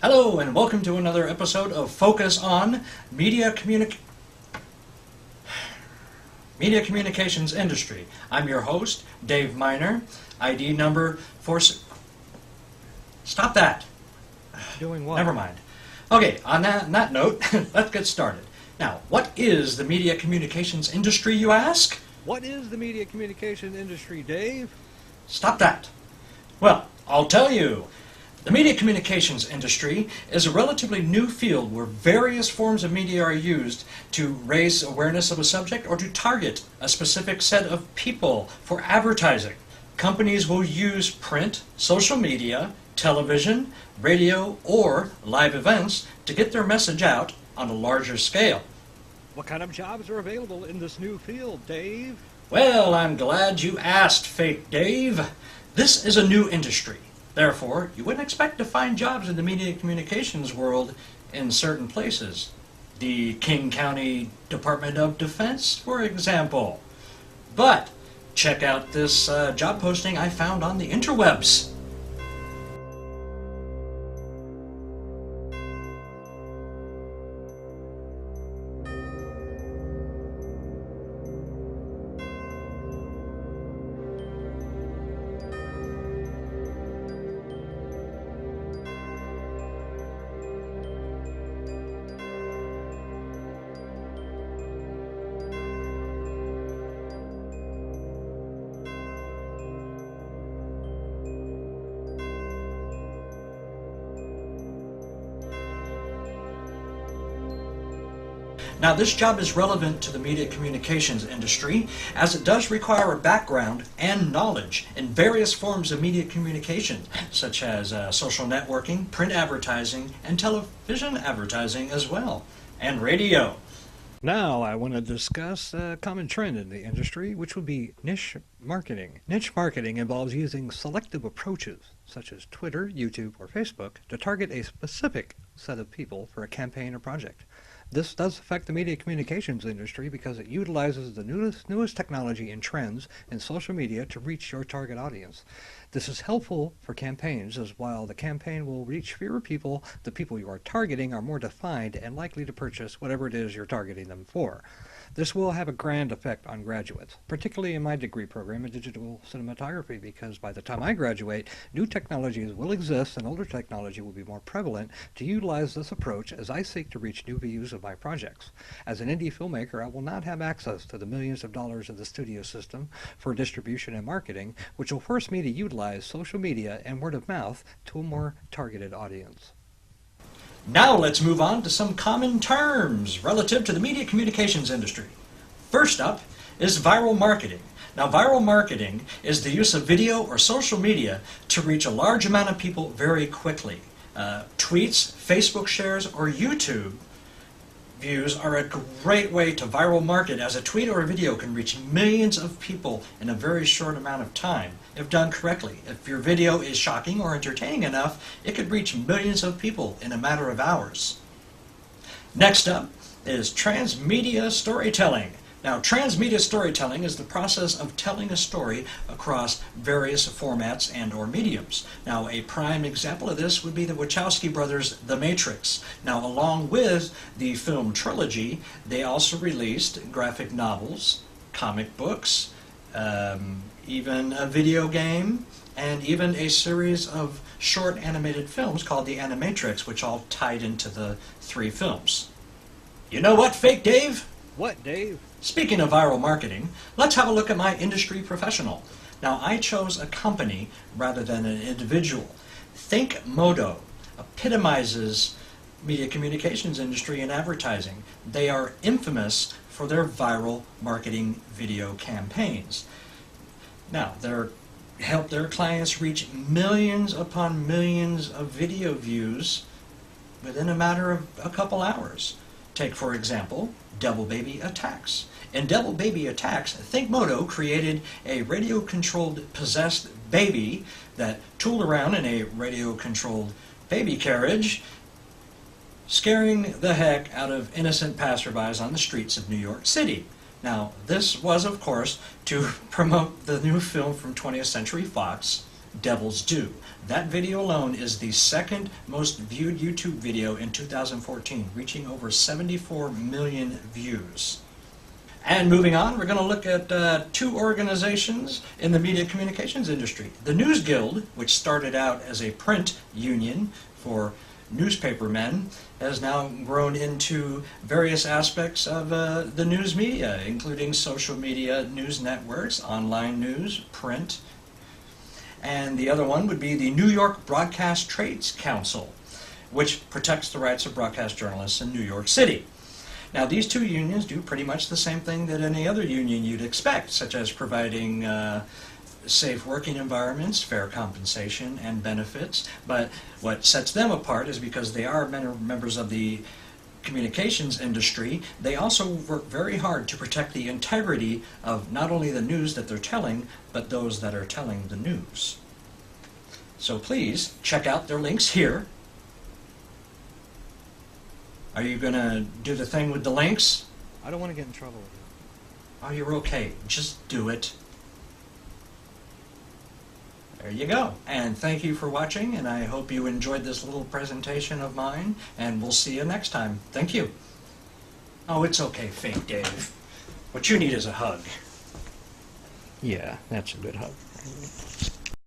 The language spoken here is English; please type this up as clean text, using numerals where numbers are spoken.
Hello and welcome to another episode of Focus on Media Communications Industry. I'm your host, Dave Miner, ID number 4... Stop that! Doing what? Never mind. Okay, on that note, let's get started. Now, what is the media communications industry, you ask? What is the media communication industry, Dave? Stop that! Well, I'll tell you. The media communications industry is a relatively new field where various forms of media are used to raise awareness of a subject or to target a specific set of people for advertising. Companies will use print, social media, television, radio, or live events to get their message out on a larger scale. What kind of jobs are available in this new field, Dave? Well, I'm glad you asked, Fake Dave. This is a new industry. Therefore, you wouldn't expect to find jobs in the media communications world in certain places. The King County Department of Defense, for example. But check out this job posting I found on the interwebs. Now, this job is relevant to the media communications industry as it does require a background and knowledge in various forms of media communication, such as social networking, print advertising, and television advertising as well, and radio. Now I want to discuss a common trend in the industry, which would be niche marketing. Niche marketing involves using selective approaches, such as Twitter, YouTube, or Facebook, to target a specific set of people for a campaign or project. This does affect the media communications industry because it utilizes the newest technology and trends in social media to reach your target audience. This is helpful for campaigns, as while the campaign will reach fewer people, the people you are targeting are more defined and likely to purchase whatever it is you're targeting them for. This will have a grand effect on graduates, particularly in my degree program in digital cinematography, because by the time I graduate, new technologies will exist and older technology will be more prevalent to utilize this approach as I seek to reach new views of my projects. As an indie filmmaker, I will not have access to the millions of dollars of the studio system for distribution and marketing, which will force me to utilize social media and word of mouth to a more targeted audience. Now let's move on to some common terms relative to the media communications industry. First up is viral marketing. Now, viral marketing is the use of video or social media to reach a large amount of people very quickly. Tweets, Facebook shares, or YouTube views are a great way to viral market, as a tweet or a video can reach millions of people in a very short amount of time if done correctly. If your video is shocking or entertaining enough, it could reach millions of people in a matter of hours. Next up is transmedia storytelling. Now, transmedia storytelling is the process of telling a story across various formats and or mediums. Now, a prime example of this would be the Wachowski brothers' The Matrix. Now, along with the film trilogy, they also released graphic novels, comic books, even a video game, and even a series of short animated films called The Animatrix, which all tied into the three films. You know what, Fake Dave? What, Dave? Speaking of viral marketing, let's have a look at my industry professional. Now, I chose a company rather than an individual. Think Modo epitomizes media communications industry and advertising. They are infamous for their viral marketing video campaigns. Now, they help their clients reach millions upon millions of video views within a matter of a couple hours. Take, for example, Devil Baby Attacks. In Devil Baby Attacks, Think Modo created a radio-controlled possessed baby that tooled around in a radio-controlled baby carriage, scaring the heck out of innocent passerbys on the streets of New York City. Now, this was, of course, to promote the new film from 20th Century Fox, devils do. That video alone is the second most viewed YouTube video in 2014, reaching over 74 million views. And moving on, we're going to look at two organizations in the media communications industry. The News Guild, which started out as a print union for newspapermen, has now grown into various aspects of the news media, including social media news networks, online news, print. And the other one would be the New York Broadcast Trades Council, which protects the rights of broadcast journalists in New York City. Now, these two unions do pretty much the same thing that any other union you'd expect, such as providing safe working environments, fair compensation, and benefits. But what sets them apart is because they are members of the communications industry, they also work very hard to protect the integrity of not only the news that they're telling, but those that are telling the news. So please check out their links here. Are you going to do the thing with the links? I don't want to get in trouble with it. Oh, you're okay. Just do it. There you go. And thank you for watching, and I hope you enjoyed this little presentation of mine, and we'll see you next time. Thank you. Oh, it's okay, Fake Dave. What you need is a hug. Yeah, that's a good hug.